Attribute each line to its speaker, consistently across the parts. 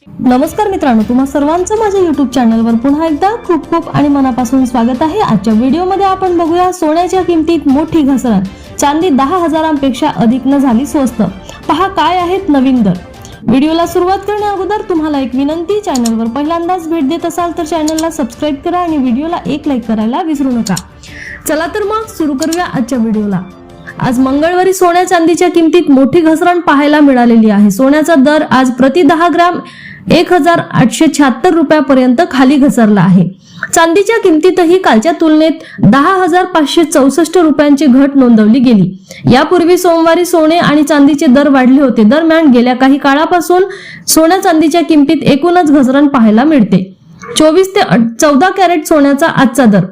Speaker 1: नमस्कार मित्रांनो, तुम्हा सर्वांचं माझ्या YouTube चॅनलवर पुन्हा एकदा खूप खूप आणि मनापासून स्वागत आहे। आजच्या व्हिडिओमध्ये आपण बघूया सोन्याच्या किमतीत मोठी घसरण, चांदी 10,000पेक्षा अधिक न झाली स्वस्त। पहा काय आहेत नवीन दर। व्हिडिओला सुरुवात करण्या अगोदर तुम्हाला एक विनंती, चॅनलवर पहिल्यांदाच भेट देत असाल तर चॅनलला सबस्क्राइब करा आणि व्हिडिओला एक लाईक करायला विसरू नका। चला तर मग सुरू करूया आजच्या व्हिडिओला। आज मंगळवारी सोन्या चांदीच्या किमतीत मोठी घसरण पाहायला मिळालेली आहे। सोन्याचा दर आज प्रति 10 ग्रॅम 1,876 रुपयापर्यंत खाली घसरला आहे। चांदीच्या किमतीतही कालच्या तुलनेत 10,564 रुपयांची घट नोंदवली गेली। यापूर्वी सोमवारी सोने आणि चांदीचे दर वाढले होते। दरम्यान गेल्या काही काळापासून सोन्या चांदीच्या किमतीत एकूणच घसरण पाहायला मिळते। 24 ते 14 कॅरेट सोन्याचा आजचा दर।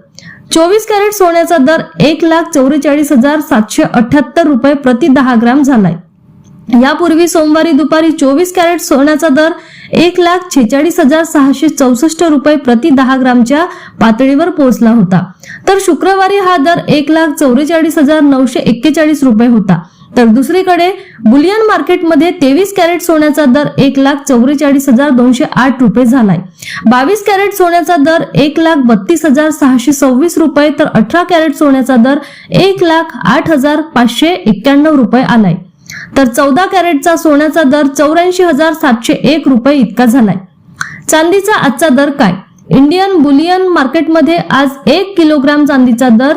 Speaker 1: 24 कॅरेट सोन्याचा दर 1,44,778 रुपये प्रति 10 ग्रॅम झालाय। यापूर्वी सोमवारी दुपारी 24 कॅरेट सोन्याचा दर 1,46,664 रुपये प्रति 10 ग्रामच्या पातळीवर पोहोचला होता। तर शुक्रवारी हा दर 1,44,941 रुपये होता। तर दुसरीकडे बुलियन मार्केटमध्ये 23 कॅरेट सोन्याचा दर 1,44,208 रुपये झालाय। 22 कॅरेट सोन्याचा दर 1,32,626 रुपये तर 18 कॅरेट सोन्याचा दर 1,08,591 रुपये आलाय। तर 14 कॅरेटचा सोन्याचा दर 84,701 रुपये इतका झालाय। चांदीचा आजचा दर काय? इंडियन बुलियन मार्केटमध्ये आज 1 किलोग्राम चांदीचा दर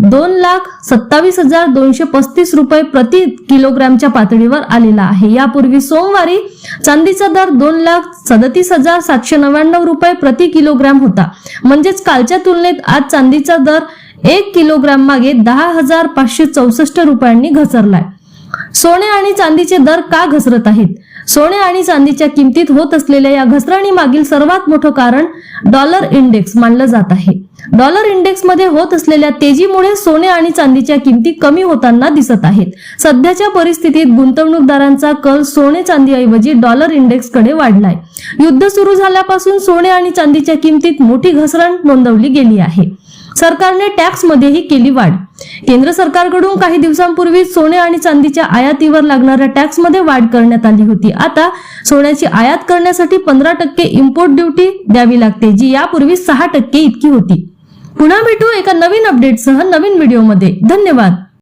Speaker 1: 2,27,235 रुपये प्रति किलोग्रामच्या पातळीवर आलेला आहे। यापूर्वी सोमवारी चांदीचा दर 2,37,799 रुपये प्रति किलोग्राम होता। म्हणजेच कालच्या तुलनेत आज चांदीचा दर 1 किलोग्राम मागे 10,564 रुपयांनी घसरलाय। सोने आणि चांदीचे दर का घसरत आहेत? सोने आणि चांदीच्या किमतीत होत असलेल्या या घसरणी मागील सर्वात मोठं कारण डॉलर इंडेक्स मानलं जात आहे। डॉलर इंडेक्स मध्ये होत असलेल्या तेजीमुळे सोने आणि चांदीच्या किमती कमी होताना दिसत आहेत। सध्याच्या परिस्थितीत गुंतवणूकदारांचा कल सोने चांदीऐवजी डॉलर इंडेक्स कडे वाढलाय। युद्ध सुरू झाल्यापासून सोने आणि चांदीच्या किमतीत मोठी घसरण नोंदवली गेली आहे। सरकारने टॅक्स मध्येही केली वाढ। केंद्र सरकारकडून काही दिवसांपूर्वी सोने आणि चांदीच्या आयातीवर लागणाऱ्या टॅक्स मध्ये वाढ करण्यात आली होती। आता सोन्याची आयात करण्यासाठी 15% इम्पोर्ट ड्युटी द्यावी लागते, जी यापूर्वी 6% इतकी होती। पुन्हा भेटू एका नवीन अपडेटसह नवीन व्हिडिओमध्ये। धन्यवाद।